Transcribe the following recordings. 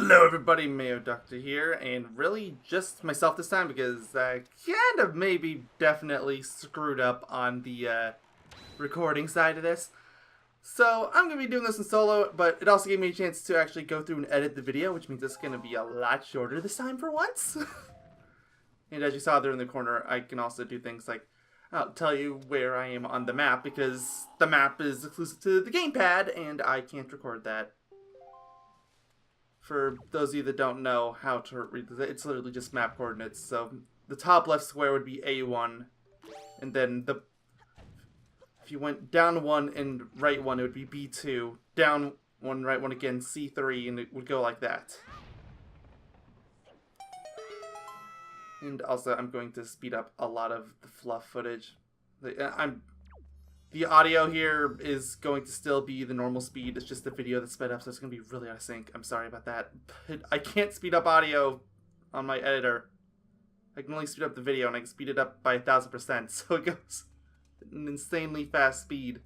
Hello everybody, Mayo Doctor here, and really just myself this time because I kind of maybe definitely screwed up on the recording side of this. So I'm going to be doing this in solo, but it also gave me a chance to actually go through and edit the video, which means it's going to be a lot shorter this time for once. And as you saw there in the corner, I can also do things like I'll tell you where I am on the map because the map is exclusive to the gamepad and I can't record that. For those of you that don't know how to read this, it's literally just map coordinates. So the top left square would be A1, and then if you went down one and right one, it would be B2. Down one, right one again, C3, and it would go like that. And also, I'm going to speed up a lot of the fluff footage. The audio here is going to still be the normal speed. It's just the video that's sped up, so it's going to be really out of sync. I'm sorry about that. But I can't speed up audio on my editor. I can only speed up the video, and I can speed it up by 1000%, so it goes at an insanely fast speed.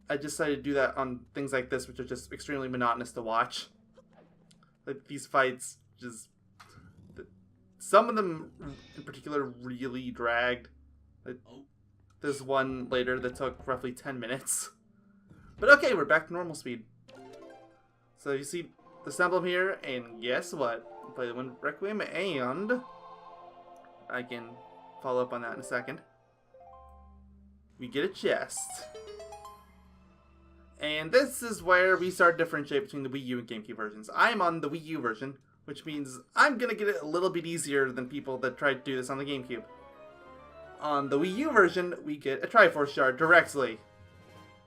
I decided to do that on things like this, which are just extremely monotonous to watch. Like these fights, just some of them in particular really dragged. There's one later that took roughly 10 minutes. But okay, we're back to normal speed. So you see the emblem here, and guess what? Play the Wind Requiem, and I can follow up on that in a second. We get a chest. And this is where we start to differentiate between the Wii U and GameCube versions. I'm on the Wii U version, which means I'm gonna get it a little bit easier than people that tried to do this on the GameCube. On the Wii U version, we get a Triforce shard directly.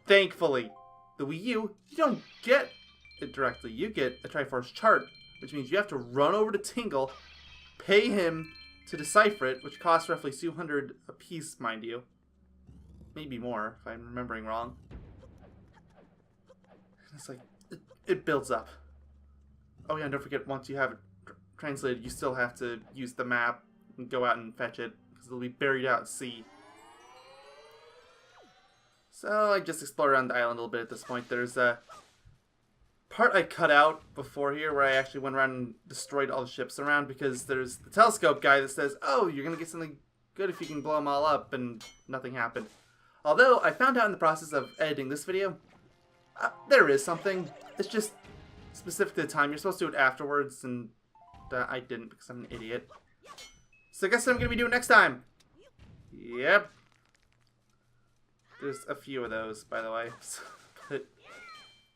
Thankfully. The Wii U, you don't get it directly. You get a Triforce chart, which means you have to run over to Tingle, pay him to decipher it, which costs roughly 200 a piece, mind you. Maybe more, if I'm remembering wrong. It's like, it builds up. Oh yeah, and don't forget, once you have it translated, you still have to use the map and go out and fetch it. It'll be buried out at sea. So I just explored around the island a little bit at this point. There's a part I cut out before here where I actually went around and destroyed all the ships around because there's the telescope guy that says, oh, you're going to get something good if you can blow them all up, and nothing happened. Although I found out in the process of editing this video, there is something. It's just specific to the time. You're supposed to do it afterwards, and I didn't because I'm an idiot. So I guess what I'm going to be doing next time. Yep. There's a few of those, by the way. But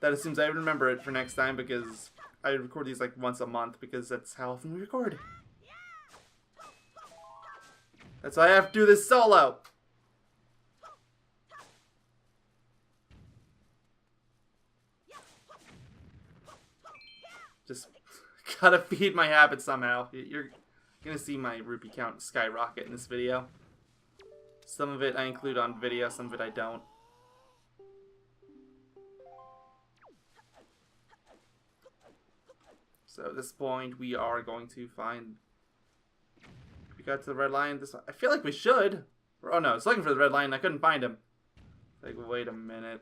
that assumes I remember it for next time because I record these like once a month because that's how often we record. That's why I have to do this solo. Just gotta feed my habit somehow. You're gonna see my rupee count skyrocket in this video. Some of it I include on video, some of it I don't. So at this point we are going to find... We got to the red lion. This I feel like we should. Oh no, I was looking for the red lion, I couldn't find him. Like, wait a minute.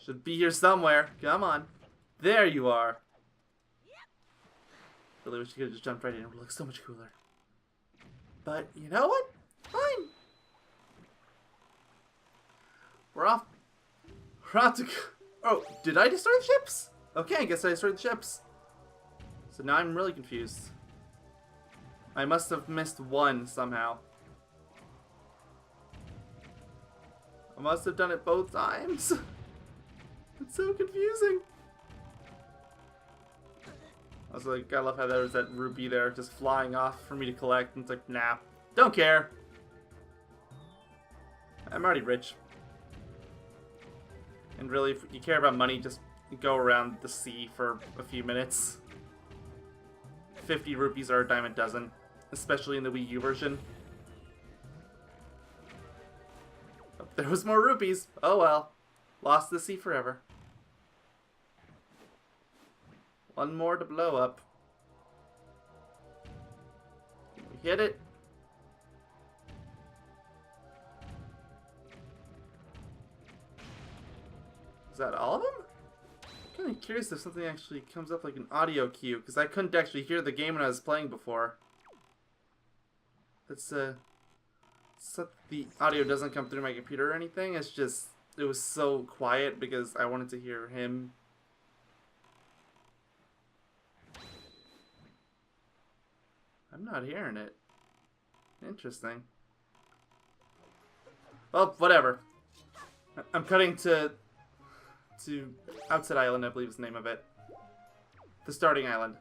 Should be here somewhere. Come on. There you are. Really wish you could have just jumped right in. It would look so much cooler. But, you know what? Fine. We're off to... Oh, did I destroy the ships? Okay, I guess I destroyed the ships. So now I'm really confused. I must have missed one somehow. I must have done it both times. It's so confusing. I was like, I love how there was that rupee there just flying off for me to collect, and it's like, nah, don't care. I'm already rich. And really, if you care about money, just go around the sea for a few minutes. 50 rupees are a dime a dozen, especially in the Wii U version. Oh, there was more rupees. Oh well. Lost the sea forever. One more to blow up. Can we hit it? Is that all of them? Can curious if something actually comes up like an audio cue, because I couldn't actually hear the game when I was playing before. It's so the audio doesn't come through my computer or anything. It's just, it was so quiet because I wanted to hear him. I'm not hearing it. Interesting. Well, whatever. I'm cutting to Outset Island, I believe is the name of it. The starting island.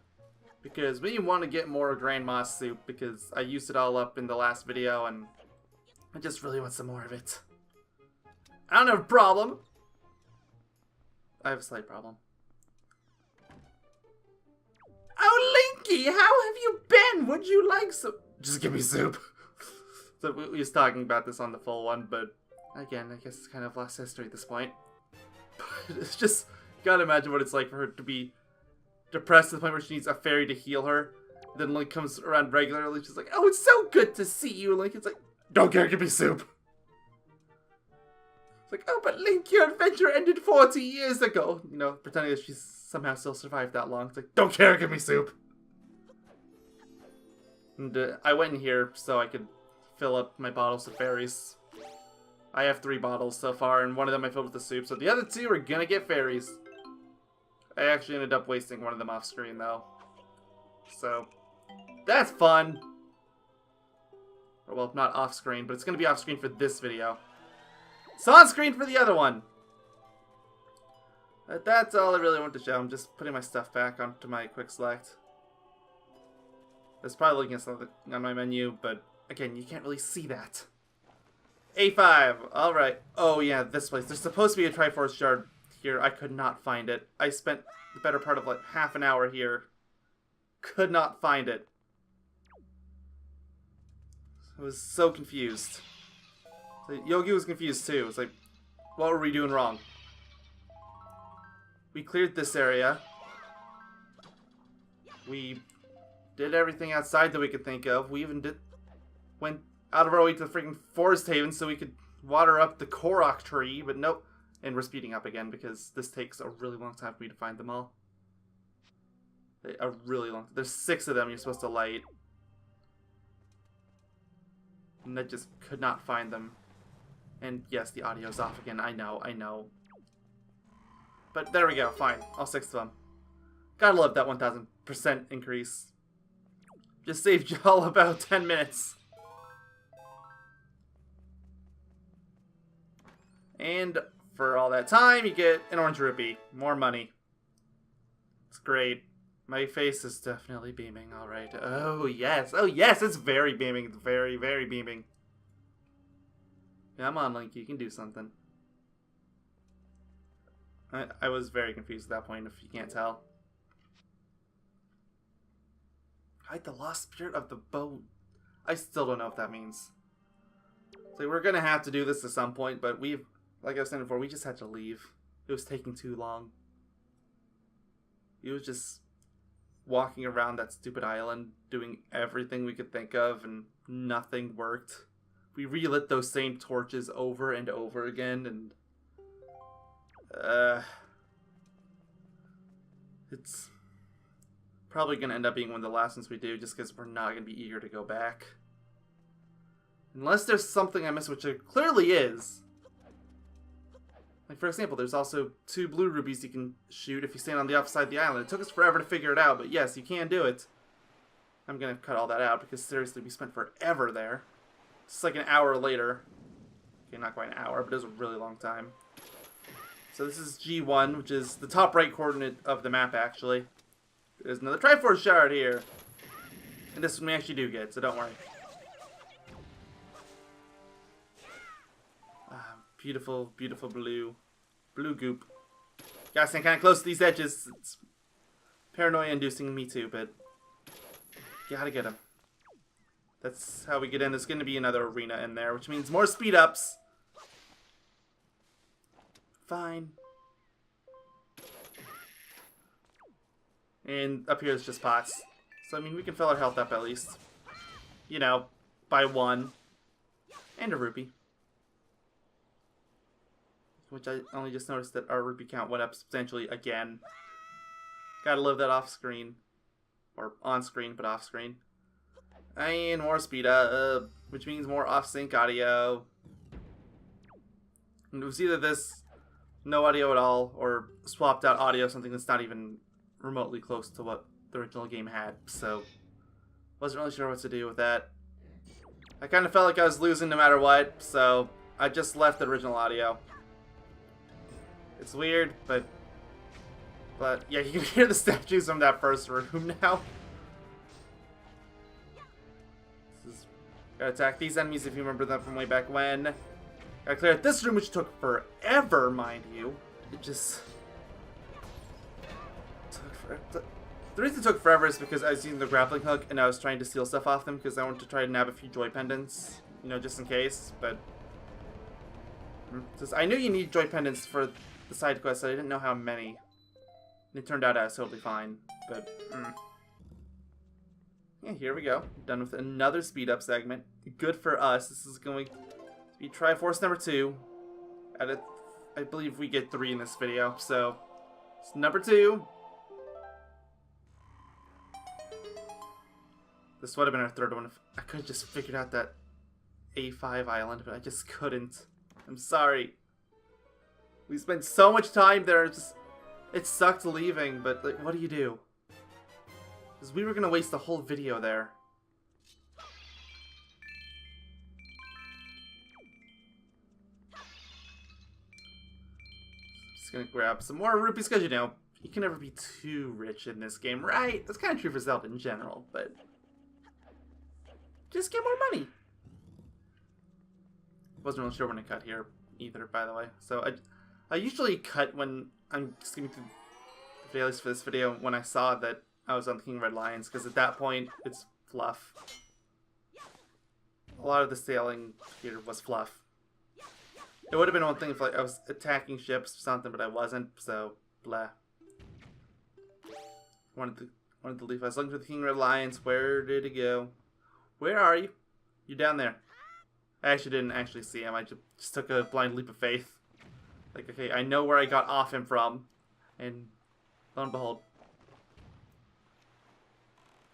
Because we want to get more Grand Moss soup, because I used it all up in the last video, and I just really want some more of it. I don't have a problem. I have a slight problem. Oh, Linky, how have you been? Would you like some? Just give me soup. So we was talking about this on the full one, but again, I guess it's kind of lost history at this point. But it's just, you gotta imagine what it's like for her to be depressed to the point where she needs a fairy to heal her. Then Link comes around regularly, she's like, oh, it's so good to see you. Link, it's like, don't care, give me soup. It's like, oh, but Link, your adventure ended 40 years ago. You know, pretending that she's somehow still survived that long. It's like, don't care, give me soup. And I went in here so I could fill up my bottles of fairies. I have 3 bottles so far, and one of them I filled with the soup, so the other 2 are gonna get fairies. I actually ended up wasting one of them off screen, though. So, that's fun. Well, not off screen, but it's gonna be off screen for this video. It's on screen for the other one! But that's all I really want to show. I'm just putting my stuff back onto my quick select. There's probably looking at something on my menu, but again, you can't really see that. A5, alright. Oh yeah, this place. There's supposed to be a Triforce shard here. I could not find it. I spent the better part of like half an hour here. Could not find it. I was so confused. So Yogi was confused too. It's like, what were we doing wrong? We cleared this area. We did everything outside that we could think of. We even went out of our way to the freaking Forest Haven so we could water up the Korok tree, but nope. And we're speeding up again because this takes a really long time for me to find them all. A really long time. There's 6 of them you're supposed to light. And I just could not find them. And yes, the audio's off again. I know. But there we go, fine. All 6 of them. Gotta love that 1000% increase. Just saved y'all about 10 minutes. And for all that time, you get an orange rupee. More money. It's great. My face is definitely beaming, alright. Oh, yes. Oh, yes, it's very beaming. It's very, very beaming. Come on, Link, you can do something. I was very confused at that point, if you can't tell. Hide the lost spirit of the boat. I still don't know what that means. So we're gonna have to do this at some point, but we've, like I was saying before, we just had to leave. It was taking too long. It was just walking around that stupid island, doing everything we could think of, and nothing worked. We relit those same torches over and over again, and it's probably going to end up being one of the last ones we do, just because we're not going to be eager to go back. Unless there's something I missed, which there clearly is. Like, for example, there's also 2 blue rubies you can shoot if you stand on the opposite side of the island. It took us forever to figure it out, but yes, you can do it. I'm going to cut all that out, because seriously, we spent forever there. It's like an hour later. Okay, not quite an hour, but it was a really long time. So this is G1, which is the top right coordinate of the map, actually. There's another Triforce shard here. And this one we actually do get, so don't worry. Beautiful, beautiful blue goop. Gotta stand kind of close to these edges. It's paranoia-inducing me too, but gotta get them. That's how we get in. There's going to be another arena in there, which means more speed-ups. Fine. And up here is just pots. So, I mean, we can fill our health up at least. You know, by 1. And a rupee. Which I only just noticed that our rupee count went up substantially again. Gotta live that off screen. Or on screen, but off screen. And more speed up, which means more off sync audio. And it was either this, no audio at all, or swapped out audio, something that's not even remotely close to what the original game had. So, wasn't really sure what to do with that. I kind of felt like I was losing no matter what, so I just left the original audio. It's weird, but yeah, you can hear the statues from that first room now. Gotta attack these enemies if you remember them from way back when. Gotta clear out this room, which took forever, mind you. It just took forever. The reason it took forever is because I was using the grappling hook and I was trying to steal stuff off them because I wanted to try to nab a few joy pendants, you know, just in case. But I knew you need joy pendants for the side quests, so I didn't know how many. And it turned out I was totally fine, but yeah, here we go. Done with another speed up segment. Good for us. This is going to be Triforce number 2. I believe we get 3 in this video, so it's number 2. This would have been our third one if I could have just figured out that A5 island, but I just couldn't. I'm sorry. We spent so much time there, it sucked leaving, but like, what do you do? Because we were going to waste the whole video there. Just going to grab some more rupees, because, you know, you can never be too rich in this game, right? That's kind of true for Zelda in general, but just get more money. Wasn't really sure when to cut here either, by the way. So I usually cut when I'm skimming through the dailies for this video when I saw that I was on King Red Lions, because at that point it's fluff. A lot of the sailing here was fluff. It would have been one thing if like I was attacking ships or something, but I wasn't, so blah. Wanted to leave. I was looking for the King Red Lions. Where did it go? Where are you? You're down there. I actually didn't actually see him. I just took a blind leap of faith. Like, okay, I know where I got off him from. And lo and behold.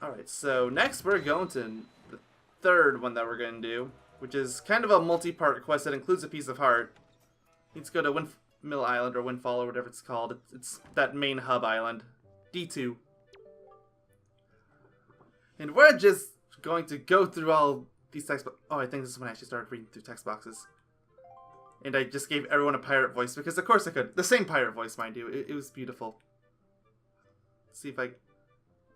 Alright, so next we're going to the third one that we're going to do, which is kind of a multi-part quest that includes a piece of heart. You need to go to Windmill Island, or Windfall, or whatever it's called. It's that main hub island. D2. And we're just going to go through all these text boxes. Oh, I think this is when I actually started reading through text boxes. And I just gave everyone a pirate voice, because of course I could. The same pirate voice, mind you. It was beautiful. Let's see if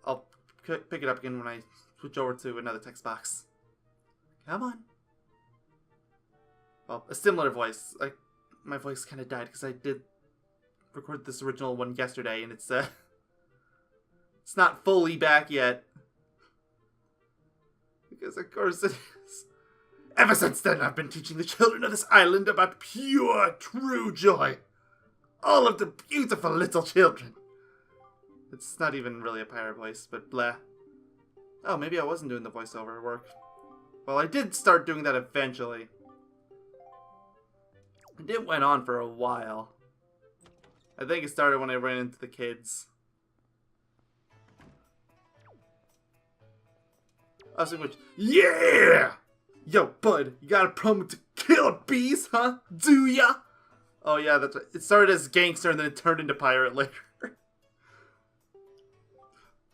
I'll pick it up again when I switch over to another text box. Come on. Well, a similar voice. Like, my voice kind of died because I did record this original one yesterday, and it's not fully back yet. Because of course it is. Ever since then, I've been teaching the children of this island about pure, true joy. All of the beautiful little children. It's not even really a pirate voice, but blah. Oh, maybe I wasn't doing the voiceover work. Well, I did start doing that eventually. And it went on for a while. I think it started when I ran into the kids. I was thinking, yeah! Yo, bud, you got a promo to kill bees, huh? Do ya? Oh yeah, that's right. It started as gangster and then it turned into pirate later.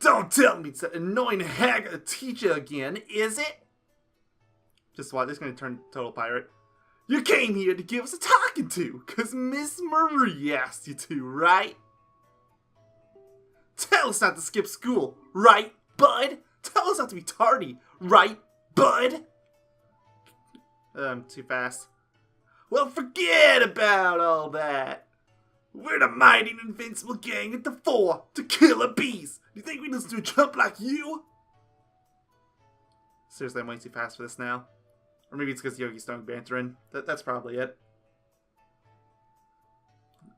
Don't tell me it's that annoying hag gonna teach you again, is it? Just watch, this is gonna turn total pirate. You came here to give us a talking to, cause Miss Marie asked you to, right? Tell us not to skip school, right, bud? Tell us not to be tardy, right, bud? Too fast. Well, forget about all that. We're the mighty and invincible gang at the fore to kill a beast. Do you think we listen to a chump like you? Seriously, I'm way too fast for this now. Or maybe it's because Yogi's throwing banter in. That's probably it.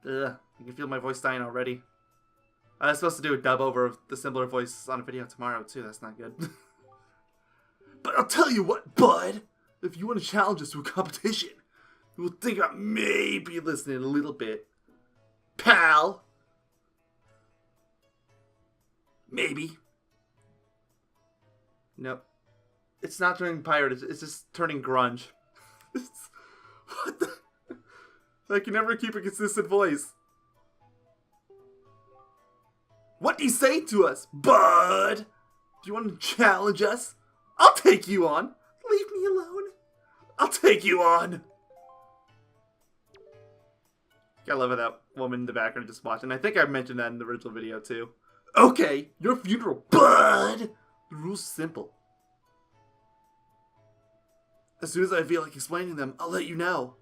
Ugh, I can feel my voice dying already. I was supposed to do a dub over of the similar voice on a video tomorrow too, that's not good. But I'll tell you what, bud! If you want to challenge us to a competition, we'll think about maybe listening a little bit. Pal! Maybe. Nope. It's not turning pirate, it's just turning grunge. What the? I can never keep a consistent voice. What do you say to us, bud? Do you want to challenge us? I'll take you on. Leave me alone. I'll take you on. I love that woman in the background just watching. I think I mentioned that in the original video too. Okay, your funeral, bud. The rule's simple. As soon as I feel like explaining them, I'll let you know.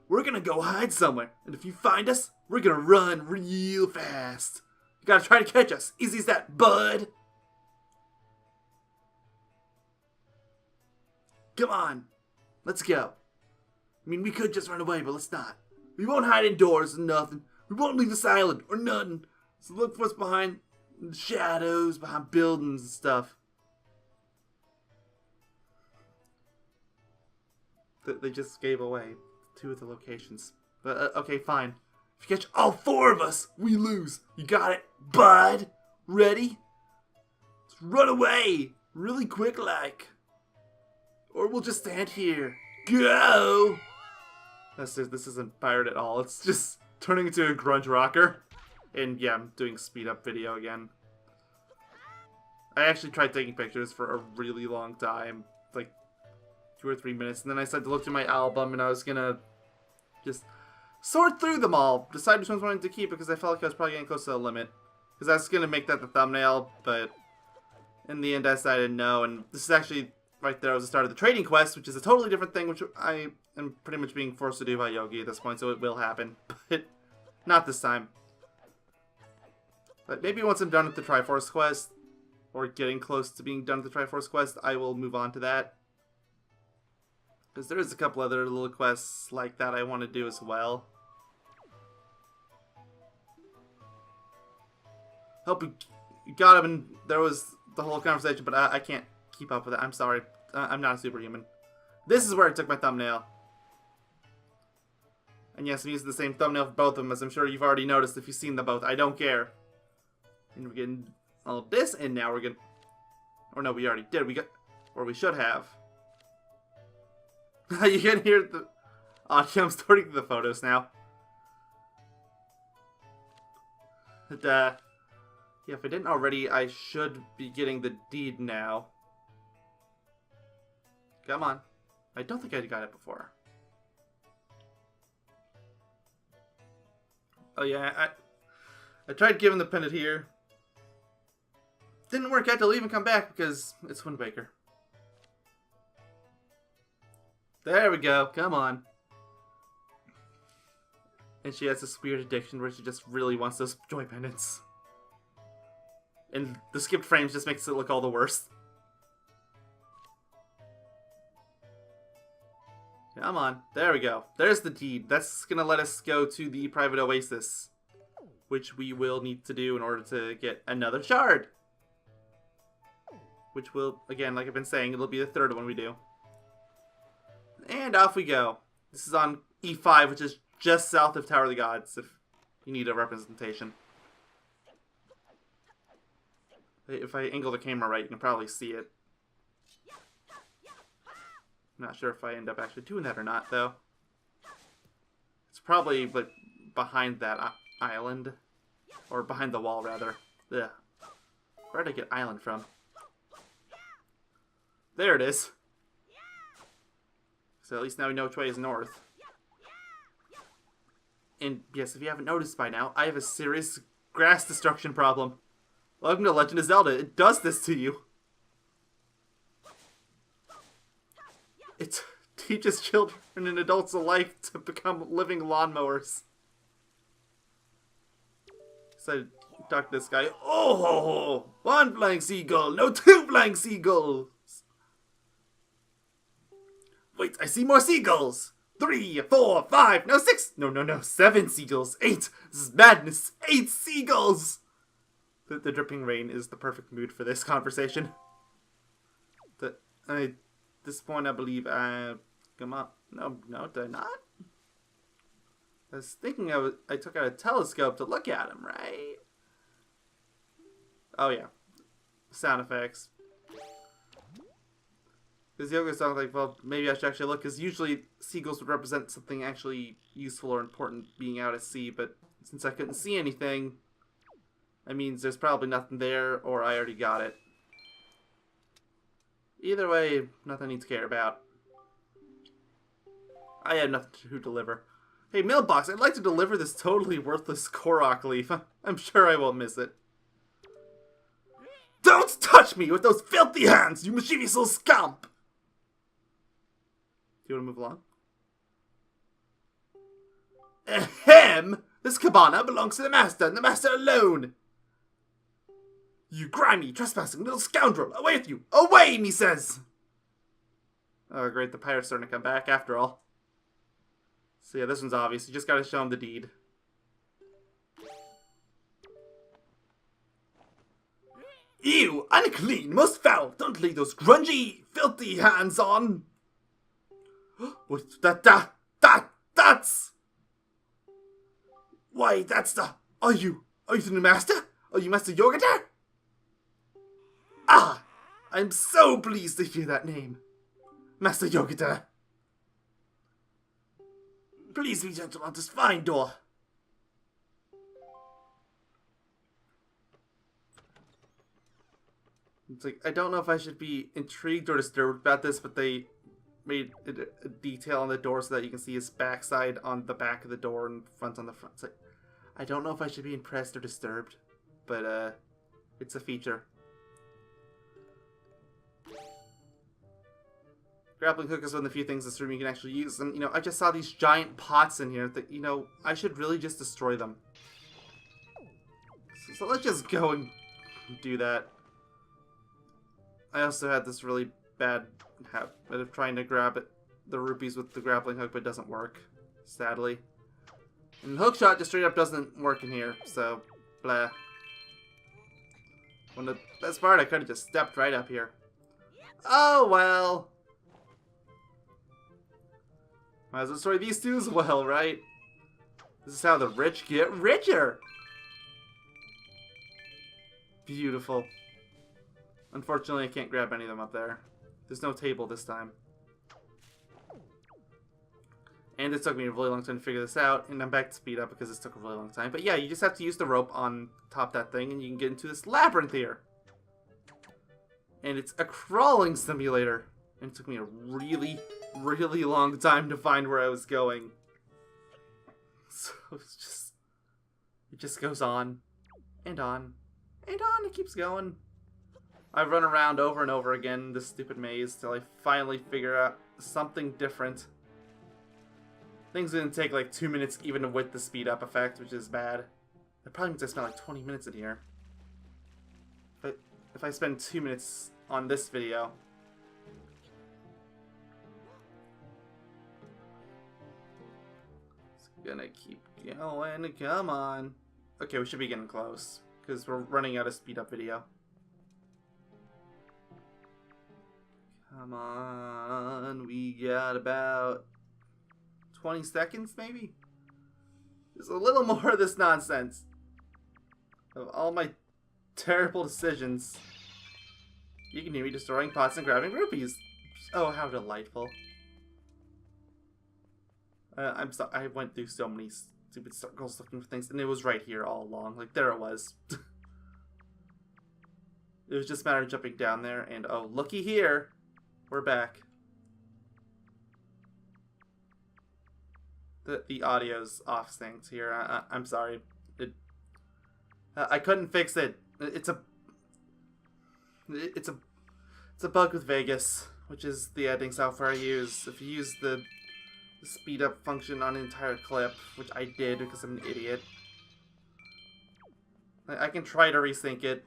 We're gonna go hide somewhere, and if you find us, we're gonna run real fast. You gotta try to catch us. Easy as that, bud. Come on, let's go. I mean, we could just run away, but let's not. We won't hide indoors and nothing. We won't leave this island or nothing. So look for us behind the shadows, behind buildings and stuff. They just gave away 2 of the locations. But, okay, fine. If you catch all 4 of us, we lose. You got it, bud? Ready? Let's run away. Really quick like. Or we'll just stand here. Go! This isn't pirate at all. It's just turning into a grunge rocker. And yeah, I'm doing speed up video again. I actually tried taking pictures for a really long time. Like 2 or 3 minutes. And then I decided to look through my album and I was gonna just sort through them all. Decide which ones I wanted to keep because I felt like I was probably getting close to the limit. Because I was gonna make that the thumbnail, but in the end I decided no. And this is actually right there was the start of the trading quest, which is a totally different thing, which I am pretty much being forced to do by Yogi at this point, so it will happen. But not this time. But maybe once I'm done with the Triforce quest, or getting close to being done with the Triforce quest, I will move on to that. Because there is a couple other little quests like that I want to do as well. Hope you got him, and there was the whole conversation, but I can't keep up with it. I'm sorry. I'm not a superhuman. This is where I took my thumbnail. And yes, I'm using the same thumbnail for both of them, as I'm sure you've already noticed if you've seen them both. I don't care. And we're getting all this, and now we're getting... Or no, we already did. We got... Or we should have. You can hear the audio. I'm starting the photos now. But, yeah, if I didn't already, I should be getting the deed now. Come on. I don't think I got it before. Oh yeah, I tried giving the pendant here. Didn't work out to leave and come back because it's Wind Waker. There we go, come on. And she has this weird addiction where she just really wants those joy pendants. And the skipped frames just makes it look all the worse. Come on. There we go. There's the deed. That's going to let us go to the private oasis. Which we will need to do in order to get another shard. Which will, again, like I've been saying, it'll be the 3rd one we do. And off we go. This is on E5, which is just south of Tower of the Gods, if you need a representation. If I angle the camera right, you can probably see it. I'm not sure if I end up actually doing that or not, though. It's probably like behind that island. Or behind the wall, rather. Ugh. Where did I get island from? There it is. So at least now we know which way is north. And yes, if you haven't noticed by now, I have a serious grass destruction problem. Welcome to Legend of Zelda. It does this to you. It teaches children and adults alike to become living lawnmowers. So I talked to this guy. Oh, 1 flying seagull, no 2 flying seagulls. Wait, I see more seagulls. 3, 4, 5, no 6, no, 7 seagulls. 8, this is madness. 8 seagulls. The dripping rain is the perfect mood for this conversation. At this point, I believe come on. No, did I not? I was thinking I took out a telescope to look at him, right? Oh yeah, sound effects. Because Yoga sounds like, well, maybe I should actually look, because usually seagulls would represent something actually useful or important being out at sea, but since I couldn't see anything, that means there's probably nothing there, or I already got it. Either way, nothing I need to care about. I have nothing to deliver. Hey, mailbox, I'd like to deliver this totally worthless Korok leaf. I'm sure I won't miss it. Don't touch me with those filthy hands, you mischievous little scamp! Do you want to move along? Ahem! This cabana belongs to the master, and the master alone! You grimy, trespassing little scoundrel! Away with you! Away, me says! Oh, great, the pirate's starting to come back after all. So yeah, this one's obvious. You just gotta show him the deed. Ew! Unclean! Most foul! Don't lay those grungy, filthy hands on! What's that's... Why, that's the... Are you the new master? Are you Master Yogaidr? Ah! I'm so pleased to hear that name. Master Yogaidr. Please be gentle on this fine door. It's like, I don't know if I should be intrigued or disturbed about this, but they made a detail on the door so that you can see his backside on the back of the door and front on the front. It's like, I don't know if I should be impressed or disturbed, but it's a feature. Grappling hook is one of the few things in this room you can actually use, and, you know, I just saw these giant pots in here that, you know, I should really just destroy them. So let's just go and do that. I also had this really bad habit of trying to grab the rupees with the grappling hook, but it doesn't work, sadly. And hook shot just straight up doesn't work in here, so blah. When the best part, I could have just stepped right up here. Oh well. Might as well destroy these two as well, right? This is how the rich get richer. Beautiful. Unfortunately, I can't grab any of them up there. There's no table this time. And it took me a really long time to figure this out, and I'm back to speed up because this took a really long time. But yeah, you just have to use the rope on top of that thing, and you can get into this labyrinth here. And it's a crawling simulator. And it took me a really, really long time to find where I was going. So it just goes on, and on, and on. It keeps going. I run around over and over again in this stupid maze till I finally figure out something different. Things gonna take like 2 minutes even with the speed up effect, which is bad. That probably means I spent like 20 minutes in here. But if I spend 2 minutes on this video. It's gonna keep going, come on. Okay, we should be getting close, because we're running out of speed up video. Come on, we got about 20 seconds, maybe? There's a little more of this nonsense. Of all my terrible decisions. You can hear me destroying pots and grabbing rupees. Oh, how delightful. I'm sorry, I went through so many stupid circles looking for things, and it was right here all along. Like, there it was. It was just a matter of jumping down there, and oh, looky here. We're back. The audio's off synced here. I'm sorry. I couldn't fix it. It's a bug with Vegas, which is the editing software I use. If you use the speed up function on an entire clip, which I did because I'm an idiot, I can try to resync it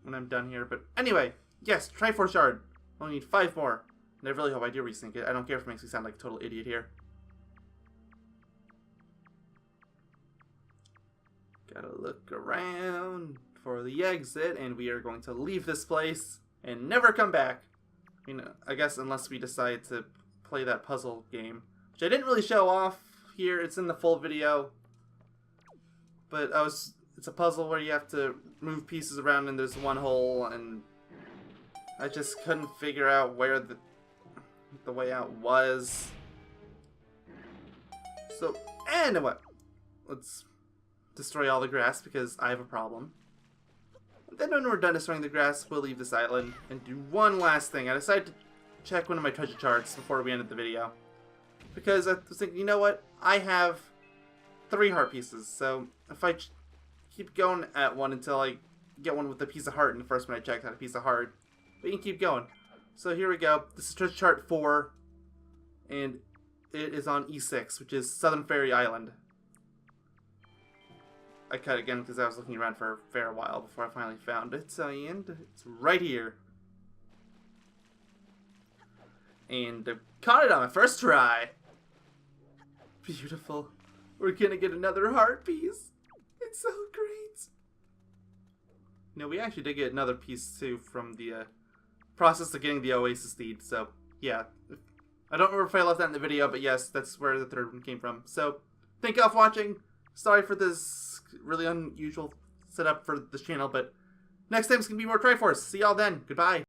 when I'm done here. But anyway, yes, Triforce shard. I only need 5 more. And I really hope I do resync it. I don't care if it makes me sound like a total idiot here. Gotta look around for the exit, and we are going to leave this place and never come back. I mean, I guess unless we decide to play that puzzle game, which I didn't really show off here. It's in the full video. But I was it's a puzzle where you have to move pieces around and there's one hole, and I just couldn't figure out where the way out was. So, anyway, let's destroy all the grass because I have a problem. And then when we're done destroying the grass, we'll leave this island and do one last thing. I decided to check one of my treasure charts before we ended the video, because I was thinking, you know what? I have 3 heart pieces, so if I keep going at one until I get one with a piece of heart, and the first one I checked had a piece of heart, but you can keep going. So here we go. This is treasure chart 4, and it is on E6, which is Southern Fairy Island. I cut again because I was looking around for a fair while before I finally found it, and it's right here. And I caught it on my first try. Beautiful. We're gonna get another heart piece. It's so great. You know, we actually did get another piece too from the process of getting the Oasis seed, so yeah. I don't remember if I left that in the video, but yes, that's where the third one came from. So, thank y'all for watching. Sorry for this really unusual setup for this channel, but next time it's going to be more Triforce. See y'all then. Goodbye.